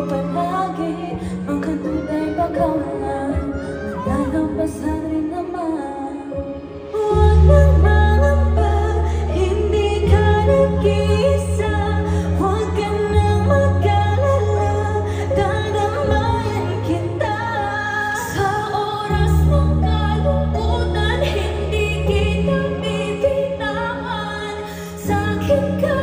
palagi ang kanunay bakalan, nalalampasan rin naman. Huwag nang mangamba, hindi ka nag-iisa. Huwag ka nang mag-alala, dadamayan kita. Sa oras ng kalungkutan, hindi kita bibitawan. Sa'kin ka